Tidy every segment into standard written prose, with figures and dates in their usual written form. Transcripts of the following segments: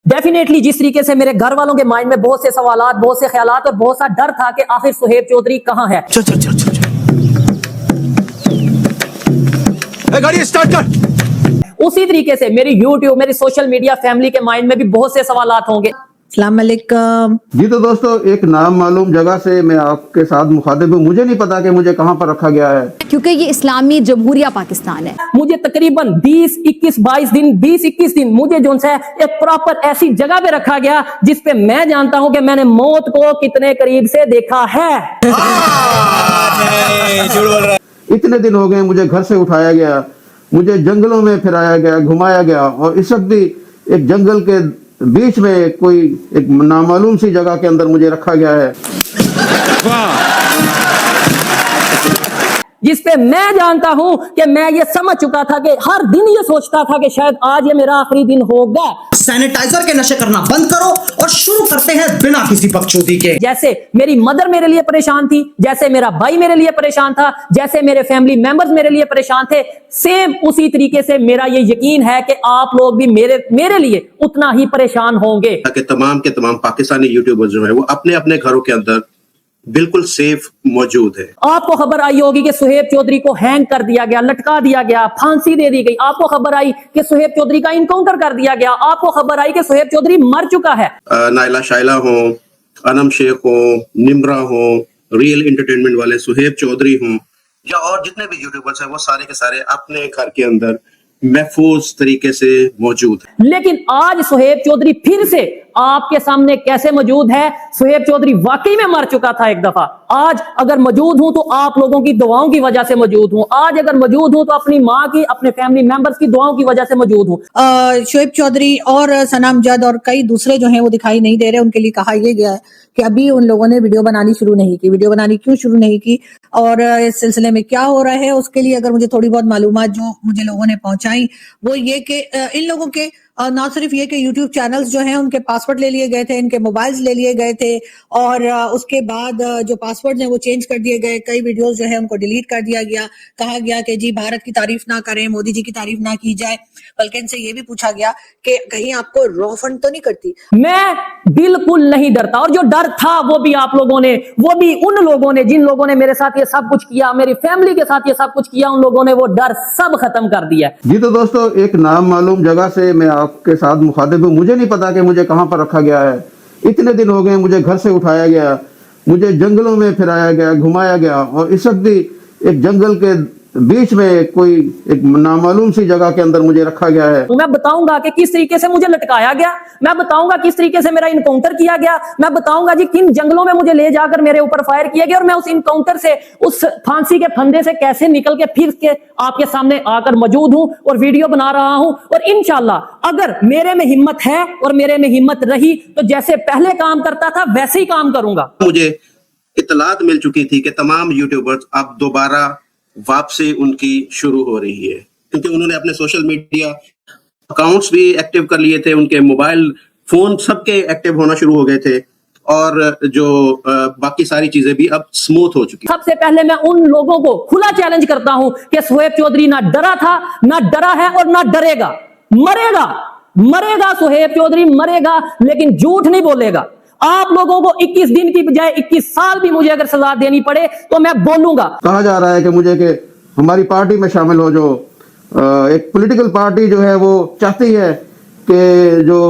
Definitely जिस तरीके से मेरे घर वालों के माइंड में बहुत से सवालात, बहुत से ख्यालात और बहुत सा डर था कि आखिर सुहेब चौधरी कहां है। चल चल चल चल गाड़ी स्टार्ट कर। उसी तरीके से मेरी यूट्यूब, मेरी सोशल मीडिया फैमिली के माइंड में भी बहुत से सवालात होंगे। अस्सलाम वालेकुम जी। तो दोस्तों, एक नाम मालूम जगह से मैं आपके साथ मुखातिब हूँ। मुझे नहीं पता कि मुझे कहाँ पर रखा गया है, क्योंकि ये इस्लामी जमहूरिया पाकिस्तान है। मुझे तकरीबन 20-21 दिन मुझे जो है एक प्रॉपर ऐसी जगह पे रखा गया जिस पे मैं जानता हूं कि मैंने मौत को कितने करीब से देखा है। इतने दिन हो गए मुझे घर से उठाया गया, मुझे जंगलों में फिराया गया, घुमाया गया, और इस वक्त भी एक जंगल के बीच में कोई एक नामालूम सी जगह के अंदर मुझे रखा गया है, जिस पे मैं जानता हूं कि मैं ये समझ चुका था कि हर दिन ये सोचता था कि शायद आज ये मेरा आखिरी दिन होगा। सैनिटाइजर के नशे करना बंद करो और शुरू करते हैं बिना किसी बकचोदी के। जैसे मेरी मदर मेरे लिए परेशान थी, जैसे मेरा भाई मेरे लिए परेशान था, जैसे मेरे फैमिली मेंबर्स मेरे लिए परेशान थे, सेम उसी तरीके से मेरा ये यकीन है कि आप लोग भी मेरे लिए उतना ही परेशान होंगे। कि तमाम के तमाम पाकिस्तानी यूट्यूबर्स जो है वो अपने अपने घरों के अंदर बिल्कुल सेफ मौजूद है। आपको खबर आई होगी कि सुहेब चौधरी को हैंग कर दिया गया, लटका दिया गया, फांसी दे दी गई। आपको खबर आई कि सुहेब चौधरी का इनकाउंटर कर दिया गया। आपको खबर आई कि सुहेब चौधरी मर चुका है। नाइला शाइला हो, अनम शेख हो, निम्रा हो, रियल एंटरटेनमेंट वाले सुहेब चौधरी हो, या और जितने भी यूट्यूबर्स हैं वो सारे के सारे अपने घर के अंदर महफूज तरीके से मौजूद है। लेकिन आज सुहेब चौधरी फिर से आपके सामने कैसे मौजूद है? सुहेब चौधरी वाकई में मर चुका था एक दफा। आज अगर मौजूद हूं तो आप लोगों की दुआओं की वजह से मौजूद हूं। आज अगर मौजूद हूं तो अपनी माँ की, अपने फैमिली मेंबर्स की दुआओं की वजह से मौजूद हूं। शोएब चौधरी और सनाम जद और कई दूसरे जो हैं वो दिखाई नहीं दे रहे। उनके लिए कहा यह गया है कि अभी उन लोगों ने वीडियो बनानी शुरू नहीं की। वीडियो बनानी क्यों शुरू नहीं की और इस सिलसिले में क्या हो रहा है, उसके लिए अगर मुझे थोड़ी बहुत मालूमात जो मुझे लोगों ने पहुंचाई वो ये कि इन लोगों के ना सिर्फ ये कि YouTube चैनल्स जो हैं उनके पासवर्ड ले लिए गए थे, इनके मोबाइल्स ले लिए गए थे, और उसके बाद जो पासवर्ड हैं वो चेंज कर दिए गए। कई वीडियोस जो है उनको डिलीट कर दिया गया। कहा गया कि जी भारत की तारीफ ना करें, मोदी जी की तारीफ ना की जाए, बल्कि इनसे ये भी पूछा गया कि कहीं आपको रॉ फंड तो नहीं करती। मैं बिल्कुल नहीं डरता, और जो डर था वो भी आप लोगों ने, वो भी उन लोगों ने जिन लोगों ने मेरे साथ ये सब कुछ किया, मेरी फैमिली के साथ ये सब कुछ किया, उन लोगों ने वो डर सब खत्म कर दिया। जी। तो दोस्तों, एक नाम मालूम जगह से मैं आपके साथ मुखातिब हूँ। मुझे नहीं पता कि मुझे कहाँ पर रखा गया है। इतने दिन हो गए मुझे घर से उठाया गया, मुझे जंगलों में फिराया गया, घुमाया गया, और इस वक्त भी एक जंगल के बीच में कोई एक नामालूम सी जगह के अंदर मुझे रखा गया है। मैं बताऊंगा कि किस तरीके से मुझे लटकाया गया, मैं बताऊंगा किस तरीके से मेरा इनकाउंटर किया गया, मैं बताऊंगा जी किन जंगलों में मुझे ले जाकर मेरे ऊपर फायर किया गया, और मैं उस इनकाउंटर से, उस फांसी के फंदे से कैसे निकल के फिर के आपके सामने आकर मौजूद हूं और वीडियो बना रहा हूं। और इंशाल्लाह अगर मेरे में हिम्मत है और मेरे में हिम्मत रही तो जैसे पहले काम करता था वैसे ही काम करूंगा। मुझे इत्तलात मिल चुकी थी कि तमाम यूट्यूबर्स अब दोबारा वापसी उनकी शुरू हो रही है, क्योंकि उन्होंने अपने सोशल मीडिया अकाउंट्स भी एक्टिव कर लिए थे, उनके मोबाइल फोन सबके एक्टिव होना शुरू हो गए थे, और जो बाकी सारी चीजें भी अब स्मूथ हो चुकी। सबसे पहले मैं उन लोगों को खुला चैलेंज करता हूं कि सुहेब चौधरी ना डरा था, ना डरा है और ना डरेगा। मरेगा सुहेब चौधरी मरेगा, लेकिन झूठ नहीं बोलेगा। आप लोगों को 21 दिन की बजाय 21 साल भी मुझे अगर सजा देनी पड़े तो मैं बोलूंगा। कहा जा रहा है कि मुझे कि हमारी पार्टी में शामिल हो, जो एक पॉलिटिकल पार्टी जो है वो चाहती है कि जो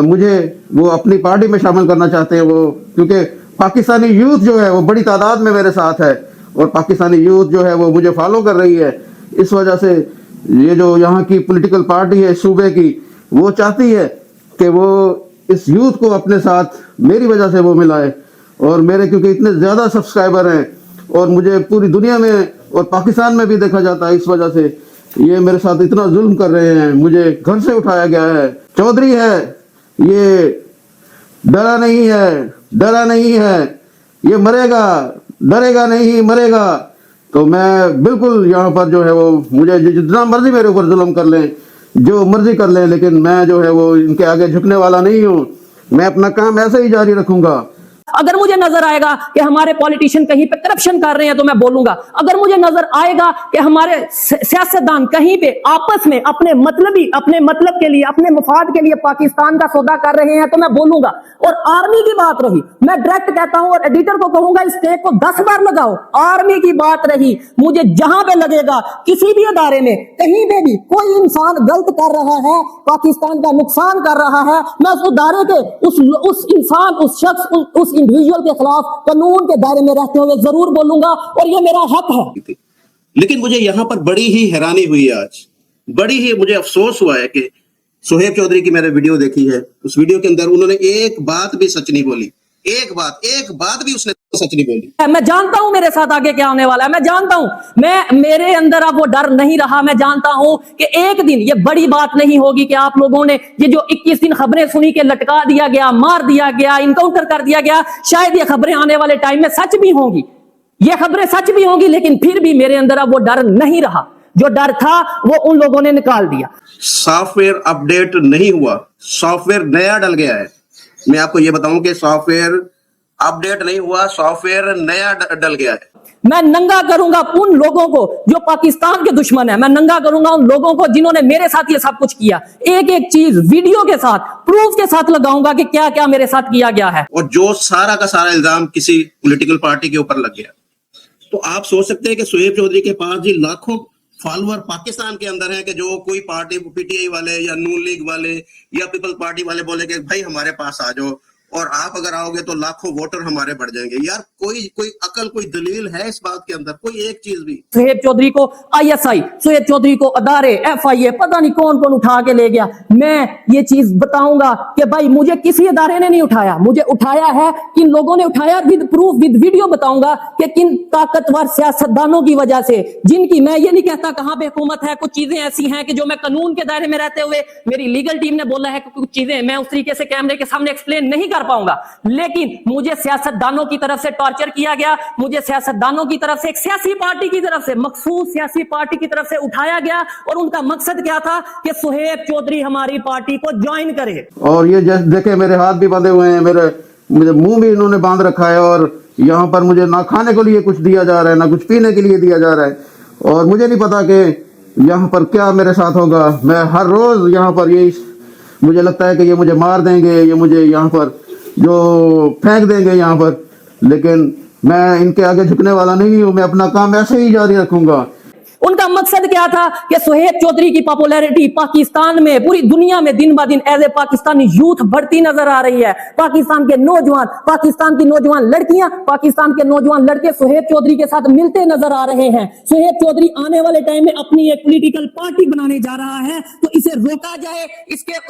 मुझे वो अपनी पार्टी में शामिल करना चाहते हैं, वो क्योंकि पाकिस्तानी यूथ जो है वो बड़ी तादाद में मेरे साथ है, और पाकिस्तानी यूथ जो है वो मुझे फॉलो कर रही है। इस वजह से ये जो यहाँ की पॉलिटिकल पार्टी है सूबे की, वो चाहती है कि वो इस यूथ को अपने साथ मेरी वजह से वो मिलाए, और मेरे क्योंकि इतने ज़्यादा सब्सक्राइबर हैं और मुझे पूरी दुनिया में और पाकिस्तान में भी देखा जाता है, इस वजह से ये मेरे साथ इतना जुल्म कर रहे हैं। मुझे घर से उठाया गया है। चौधरी है ये, डरा नहीं है, ये मरेगा, डरेगा नहीं, मरेगा। तो मैं बिल्कुल यहाँ पर जो है वो मुझे जितना मर्जी मेरे ऊपर जुल्म कर लें, जो मर्जी कर लें, लेकिन मैं जो है वो इनके आगे झुकने वाला नहीं हूँ। मैं अपना काम ऐसे ही जारी रखूंगा। अगर मुझे नजर आएगा कि हमारे पॉलिटिशियन कहीं पे करप्शन कर रहे हैं तो मैं बोलूंगा। अगर मुझे नजर आएगा कि हमारे सियासतदान कहीं पे आपस में अपने मतलब के लिए, अपने मफाद के लिए पाकिस्तान का सौदा कर रहे हैं तो मैं बोलूंगा। और आर्मी की बात रही, मैं डायरेक्ट कहता हूं और एडिटर को कहूंगा इस टेक को 10 बार लगाओ। आर्मी की बात रही, मुझे जहां पे लगेगा किसी भी अदारे में कहीं पे भी कोई इंसान गलत कर रहा है, पाकिस्तान का नुकसान कर रहा है, मैं उस अदारे के उस इंसान, उस शख्स, उस इंडिविजुअल के खिलाफ कानून के दायरे में रहते हुए जरूर बोलूंगा और ये मेरा हक है। लेकिन मुझे यहां पर बड़ी ही हैरानी हुई आज, बड़ी ही मुझे अफसोस हुआ है कि सोहेब चौधरी की मैंने वीडियो देखी है, उस वीडियो के अंदर उन्होंने एक बात भी सच नहीं बोली, एक बात भी उसने सच नहीं बोली। मैं जानता हूं मेरे साथ आगे क्या होने वाला है, मैं जानता हूं, मेरे अंदर अब वो डर नहीं रहा। मैं जानता हूं कि एक दिन ये बड़ी बात नहीं होगी कि आप लोगों ने ये जो 21 दिन खबरें सुनी के लटका दिया गया, मार दिया गया, इनकाउंटर कर दिया गया, शायद ये खबरें आने वाले टाइम में सच भी होंगी, ये खबरें सच भी होंगी, लेकिन फिर भी मेरे अंदर अब वो डर नहीं रहा। जो डर था वो उन लोगों ने निकाल दिया। सॉफ्टवेयर अपडेट नहीं हुआ, सॉफ्टवेयर नया डल गया है। मैं आपको ये बताऊं कि सॉफ्टवेयर अपडेट नहीं हुआ, सॉफ्टवेयर नया डल गया है। मैं नंगा करूंगा उन लोगों को जो पाकिस्तान के दुश्मन है, मैं नंगा करूंगा उन लोगों को जिन्होंने मेरे साथ ये सब कुछ किया। एक एक चीज वीडियो के साथ, प्रूफ के साथ लगाऊंगा कि क्या क्या मेरे साथ किया गया है। और जो सारा का सारा इल्जाम किसी पॉलिटिकल पार्टी के ऊपर लग गया, तो आप सोच सकते हैं कि सोहेब चौधरी के पास जी लाखों फॉलोअर पाकिस्तान के अंदर है कि जो कोई पार्टी पीटीआई वाले या नून लीग वाले या पीपल्स पार्टी वाले बोले कि भाई हमारे पास आ जाओ और आप अगर आओगे तो लाखों वोटर हमारे बढ़ जाएंगे। यार कोई अकल, कोई दलील है इस बात के अंदर? कोई एक चीज भी? सोहेब चौधरी को आईएसआई, सोहेब चौधरी को अदारे, एफआईए, पता नहीं कौन कौन उठा के ले गया। मैं ये चीज बताऊंगा कि भाई मुझे किसी अदारे ने नहीं उठाया, मुझे उठाया है किन लोगों ने उठाया, विद प्रूफ विद वीडियो बताऊंगा कि किन ताकतवर सियासतदानों की वजह से, जिनकी, मैं ये नहीं कहता कहां पे हुकूमत है, कुछ चीजें ऐसी हैं कि जो मैं कानून के दायरे में रहते हुए, मेरी लीगल टीम ने बोला है कि कुछ चीजें मैं उस तरीके से कैमरे के सामने एक्सप्लेन नहीं कर पाऊंगा, लेकिन मुझे सियासतदानों की तरफ से टॉर्चर किया गया, मुझे सियासतदानों की तरफ से, एक सियासी पार्टी की तरफ से, मखसूस सियासी पार्टी की तरफ से उठाया गया और उनका मकसद क्या था कि सोहेब चौधरी हमारी पार्टी को ज्वाइन करे। और ये जैसे देखे मेरे हाथ भी बंधे हुए हैं, मुझे मुंह भी इन्होंने बांध रखा है और यहाँ पर मुझे ना खाने के लिए कुछ दिया जा रहा है, ना कुछ पीने के लिए दिया जा रहा है, और मुझे नहीं पता कि यहाँ पर क्या मेरे साथ होगा। मैं हर रोज यहाँ पर यही मुझे लगता है कि ये मुझे मार देंगे, ये मुझे यहाँ पर जो फेंक देंगे यहाँ पर, लेकिन मैं इनके आगे झुकने वाला नहीं हूँ। मैं अपना काम ऐसे ही जारी रखूंगा। उनका मकसद क्या था कि सोहेब चौधरी की पॉपुलैरिटी पाकिस्तान में, पूरी दुनिया में दिन ब दिन एज ए पाकिस्तानी यूथ बढ़ती नजर आ रही है। पाकिस्तान के नौजवान, पाकिस्तान की नौजवान लड़कियां, पाकिस्तान के नौजवान लड़के सोहेब चौधरी के साथ मिलते नजर आ रहे हैं। सोहेब चौधरी आने वाले टाइम में अपनी एक पॉलिटिकल पार्टी बनाने जा रहा है, तो इसे रोका जाए,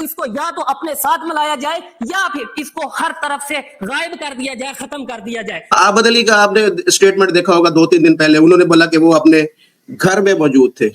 इसको या तो अपने साथ मिलाया जाए या फिर इसको हर तरफ से गायब कर दिया जाए, खत्म कर दिया जाए। आबदली का आपने स्टेटमेंट देखा होगा 2-3 दिन पहले, उन्होंने बोला कि वो अपने घर में मौजूद थे।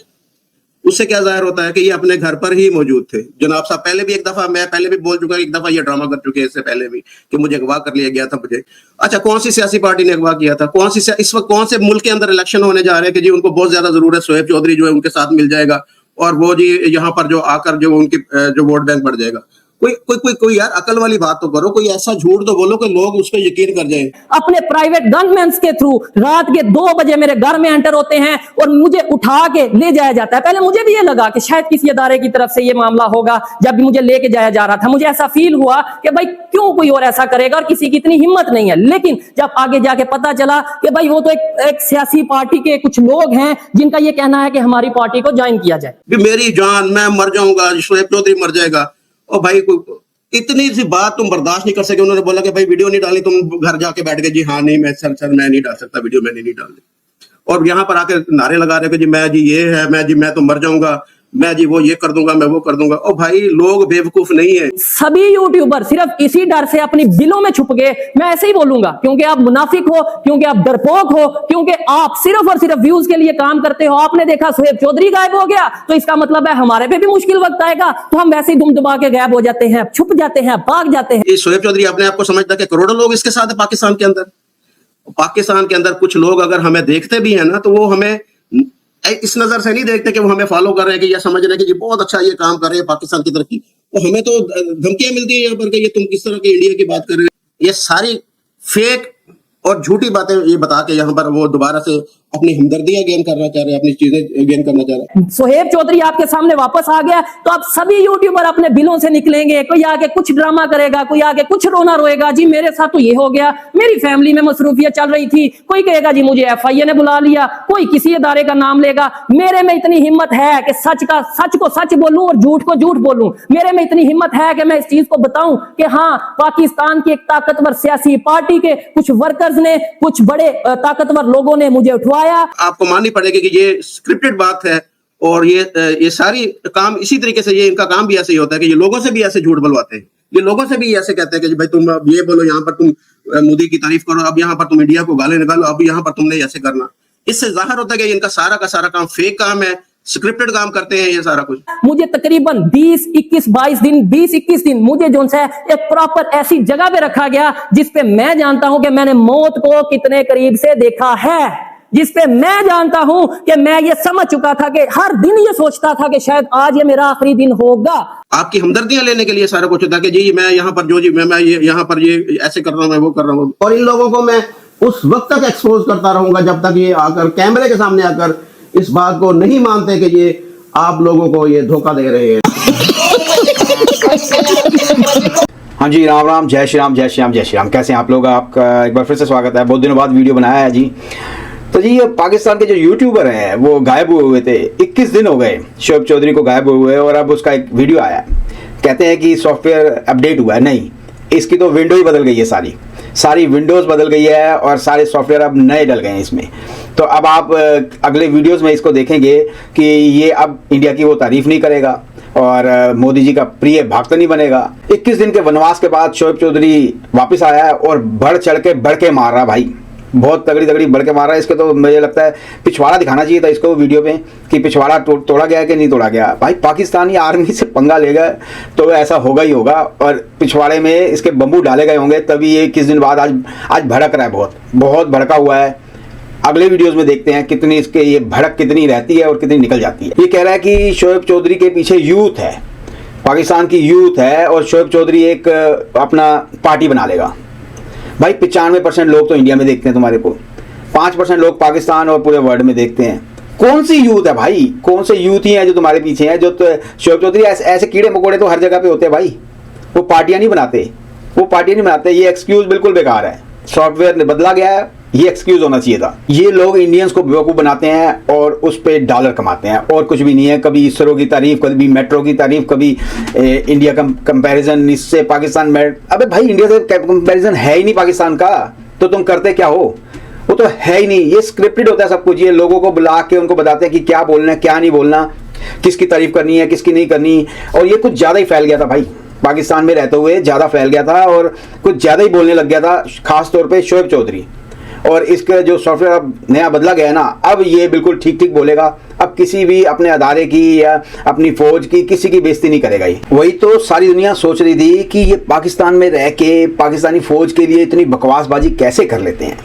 उससे क्या जाहिर होता है कि ये अपने घर पर ही मौजूद थे। जनाब साहब पहले भी एक दफा, मैं पहले भी बोल चुका, एक दफा ये ड्रामा कर चुके हैं इससे पहले भी कि मुझे अगवा कर लिया गया था मुझे। अच्छा, कौन सी सियासी पार्टी ने अगवा किया था? इस वक्त कौन से मुल्क के अंदर इलेक्शन होने जा रहे हैं कि जी उनको बहुत ज्यादा जरूरत, सोहेब चौधरी जो है उनके साथ मिल जाएगा और वो जी यहाँ पर जो आकर जो उनकी जो वोट बैंक बढ़ जाएगा। कोई यार अकल वाली बात तो करो, कोई ऐसा झूठ तो बोलो कि लोग उस पर यकीन कर जाएं। अपने प्राइवेट गनमैन के थ्रू रात के 2 बजे मेरे घर में एंटर होते हैं और मुझे उठा के ले जाया जाता है। पहले मुझे भी ये लगा कि शायद किसी अदारे की तरफ से ये मामला होगा। जब भी मुझे लेके जाया जा रहा था मुझे ऐसा फील हुआ कि भाई क्यों कोई और ऐसा करेगा और किसी की इतनी हिम्मत नहीं है। लेकिन जब आगे जाके पता चला कि भाई वो तो एक सियासी पार्टी के कुछ लोग हैं जिनका ये कहना है कि हमारी पार्टी को ज्वाइन किया जाए। मेरी जान, मैं मर जाऊंगा, सोहेब चौधरी मर जाएगा, और भाई इतनी सी बात तुम बर्दाश्त नहीं कर सके। उन्होंने बोला कि भाई वीडियो नहीं डाली, तुम घर जाके बैठ गए जी हाँ नहीं मैं सर मैं नहीं डाल सकता वीडियो, मैंने नहीं डाली। और यहाँ पर आके नारे लगा रहे कि जी मैं जी ये है, मैं तो मर जाऊंगा, मैं जी वो ये कर दूंगा, मैं वो कर दूंगा। ओ भाई लोग बेवकूफ नहीं है। सभी यूट्यूबर सिर्फ इसी डर से अपनी बिलों में छुप गए। मैं ऐसे ही बोलूंगा क्योंकि आप मुनाफिक हो, क्योंकि आप डरपोक हो, क्योंकि आप सिर्फ और सिर्फ व्यूज के लिए काम करते हो। आपने देखा सोहेब चौधरी गायब हो गया तो इसका मतलब है हमारे पे भी मुश्किल वक्त आएगा, तो हम वैसे ही दुम दबा के गायब हो जाते हैं, छुप जाते हैं, भाग जाते हैं। सोहेब चौधरी अपने आप को समझता है कि करोड़ों लोग इसके साथ है पाकिस्तान के अंदर। पाकिस्तान के अंदर कुछ लोग अगर हमें देखते भी है ना तो वो हमें इस नजर से नहीं देखते कि वो हमें फॉलो कर रहे हैं कि या समझ रहे हैं कि जी बहुत अच्छा ये काम कर रहे हैं पाकिस्तान की तरक्की। तो हमें तो धमकियां मिलती है यहाँ पर कि ये तुम किस तरह के इंडिया की बात कर रहे हो। ये सारी फेक और झूठी बातें ये बता के यहाँ पर वो दोबारा से अपनी हमदर्दियां गेन करना चाह रहे हैं, अपनी चीजें गेन करना चाह रहे हैं। सोहेब चौधरी आपके सामने वापस आ गया तो अब सभी यूट्यूबर अपने बिलों से निकलेंगे। कोई आके कुछ ड्रामा करेगा, कोई आके कुछ रोना रोएगा, जी मेरे साथ तो ये हो गया, मेरी फैमिली में मसरूफियत चल रही थी। कोई कहेगा जी मुझे FIA ने बुला लिया, कोई किसी इदारे का नाम लेगा। मेरे में इतनी हिम्मत है कि सच को सच बोलूं और झूठ को झूठ बोलूं। मेरे में इतनी हिम्मत है कि मैं इस चीज को बताऊं कि हाँ, पाकिस्तान की एक ताकतवर सियासी पार्टी के कुछ वर्कर्स ने, कुछ बड़े ताकतवर लोगों ने मुझे उठवाया। आपको माननी पड़ेगी कि ये स्क्रिप्टेड बात है और ये सारी काम इसी तरीके से, ये इनका काम भी ऐसे ही होता है कि ये लोगों से भी ऐसे झूठ बुलवाते हैं। ये लोगों से भी ऐसे कहते हैं कि भाई तुम अब ये बोलो, यहाँ पर तुम मोदी की तारीफ करो, अब यहाँ पर तुम इंडिया को गाली निकालो, अब यहाँ पर तुमने ऐसे करना। इससे जाहिर होता है कि इनका सारा का सारा काम फेक काम है, स्क्रिप्टेड काम करते हैं ये सारा कुछ। मुझे तकरीबन 20-21 दिन मुझे जो है एक प्रॉपर ऐसी जगह पे रखा गया जिसपे मैं जानता हूं कि मैंने मौत को कितने करीब से देखा है, जिसपे मैं जानता हूं कि मैं ये समझ चुका था कि हर दिन ये सोचता था कि शायद आज ये मेरा आखिरी दिन होगा। आपकी हमदर्दियां लेने के लिए सारा कुछ होता है कि जी मैं यहाँ पर मैं ये यहाँ पर ये ऐसे कर रहा हूँ, मैं वो कर रहा हूँ। और इन लोगों को मैं उस वक्त तक एक्सपोज करता रहूंगा जब तक ये आकर कैमरे के सामने आकर इस बात को नहीं मानते कि ये आप लोगों को ये धोखा दे रहे हैं। हाँ जी, राम राम, जय श्री राम, जय श्री राम, जय श्री राम। कैसे हैं आप लोग? आपका एक बार फिर से स्वागत है। बहुत दिनों बाद वीडियो बनाया है जी। तो जी, ये पाकिस्तान के जो यूट्यूबर हैं वो गायब हुए थे। 21 दिन हो गए शोएब चौधरी को गायब हुए और अब उसका एक वीडियो आया। कहते हैं कि सॉफ्टवेयर अपडेट हुआ है। नहीं, इसकी तो विंडो ही बदल गई है, सारी विंडोज़ बदल गई है और सारे सॉफ्टवेयर अब नए डल गए हैं इसमें। तो अब आप अगले वीडियोस में इसको देखेंगे कि ये अब इंडिया की वो तारीफ नहीं करेगा और मोदी जी का प्रिय भक्त नहीं बनेगा। 21 दिन के वनवास के बाद शोएब चौधरी वापस आया है और बढ़ के मार रहा भाई, बहुत तगड़ी बढ़ के मार रहा है। इसके तो मुझे लगता है पिछवाड़ा दिखाना चाहिए था इसको वीडियो में कि पिछवाड़ा तोड़ा गया है कि नहीं तोड़ा गया। भाई पाकिस्तानी आर्मी से पंगा लेगा तो ऐसा होगा ही होगा और पिछवाड़े में इसके बम्बू डाले गए होंगे, तभी ये 21 दिन बाद आज भड़क रहा है, बहुत भड़का हुआ है। अगले वीडियोस में देखते हैं कितनी इसके ये भड़क कितनी रहती है और कितनी निकल जाती है। ये कह रहा है कि शोएब चौधरी के पीछे यूथ है, पाकिस्तान की यूथ है और शोएब चौधरी एक अपना पार्टी बना लेगा। भाई 95% लोग तो इंडिया में देखते हैं तुम्हारे को, 5% लोग पाकिस्तान और पूरे वर्ल्ड में देखते हैं। कौन सी यूथ है भाई? कौन से यूथ ही हैं जो तुम्हारे पीछे हैं? जो तो शोएब चौधरी ऐसे कीड़े मकोड़े तो हर जगह पे होते हैं भाई, वो पार्टियां नहीं बनाते। ये एक्सक्यूज बिल्कुल बेकार है। सॉफ्टवेयर बदला गया है, ये एक्सक्यूज होना चाहिए था। ये लोग इंडियंस को बेवकूफ़ बनाते हैं और उस पर डॉलर कमाते हैं और कुछ भी नहीं है। कभी इसरो की तारीफ, कभी मेट्रो की तारीफ, कभी इंडिया का कंपैरिजन इससे पाकिस्तान में। अबे भाई इंडिया से कंपैरिजन है ही नहीं पाकिस्तान का, तो तुम करते क्या हो? वो तो है ही नहीं। ये स्क्रिप्टेड होता है सब कुछ। ये लोगों को बुला के उनको बताते हैं कि क्या बोलना है क्या नहीं बोलना, किसकी तारीफ करनी है किसकी नहीं करनी। और ये कुछ ज़्यादा ही फैल गया था भाई, पाकिस्तान में रहते हुए ज़्यादा फैल गया था और कुछ ज़्यादा ही बोलने लग गया था, खास तौर पे शोएब चौधरी। और इसका जो सॉफ्टवेयर अब नया बदला गया है ना, अब ये बिल्कुल ठीक बोलेगा। अब किसी भी अपने अदारे की या अपनी फौज की किसी की बेइज्जती नहीं करेगा ये। वही तो सारी दुनिया सोच रही थी कि ये पाकिस्तान में रह के पाकिस्तानी फौज के लिए इतनी बकवासबाजी कैसे कर लेते हैं,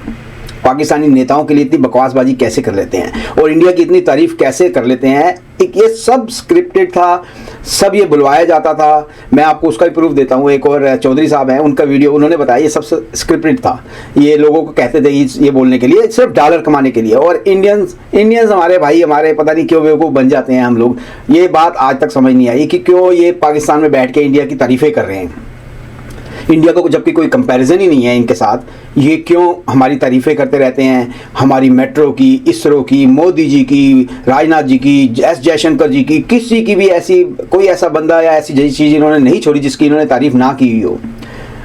पाकिस्तानी नेताओं के लिए इतनी बकवासबाजी कैसे कर लेते हैं और इंडिया की इतनी तारीफ कैसे कर लेते हैं। ये सब स्क्रिप्टेड था, सब ये बुलवाया जाता था। मैं आपको उसका भी प्रूफ देता हूँ। एक और चौधरी साहब हैं, उनका वीडियो उन्होंने बताया ये सब स्क्रिप्टेड था। ये लोगों को कहते थे ये बोलने के लिए, सिर्फ डॉलर कमाने के लिए। और इंडियंस हमारे भाई हमारे पता नहीं क्यों बेवकूफ़ बन जाते हैं हम लोग। ये बात आज तक समझ नहीं आई कि क्यों ये पाकिस्तान में बैठ के इंडिया की तारीफ़ें कर रहे हैं। इंडिया को जबकि कोई कंपैरिजन ही नहीं है इनके साथ, ये क्यों हमारी तारीफ़ें करते रहते हैं? हमारी मेट्रो की, इसरो की, मोदी जी की, राजनाथ जी की, एस जयशंकर जी की, किसी की भी ऐसी कोई ऐसा बंदा या ऐसी चीज़ इन्होंने नहीं छोड़ी जिसकी इन्होंने तारीफ़ ना की हुई हो।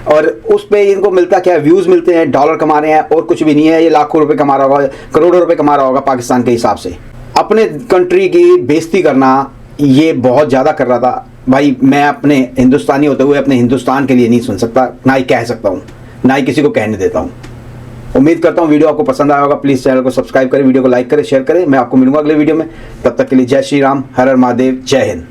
और उस पर इनको मिलता क्या? व्यूज़ मिलते हैं, डॉलर कमा रहे हैं और कुछ भी नहीं है। ये लाखों रुपये कमा रहा होगा, करोड़ों रुपये कमा रहा होगा पाकिस्तान के हिसाब से। अपने कंट्री की बेइज्जती करना ये बहुत ज़्यादा कर रहा था भाई। मैं अपने हिंदुस्तानी होते हुए अपने हिंदुस्तान के लिए नहीं सुन सकता, ना ही कह सकता हूँ, ना ही किसी को कहने देता हूँ। उम्मीद करता हूँ वीडियो आपको पसंद आया होगा। प्लीज़ चैनल को सब्सक्राइब करें, वीडियो को लाइक करें, शेयर करें। मैं आपको मिलूंगा अगले वीडियो में। तब तक के लिए जय श्री राम, हर हर महादेव, जय हिंद।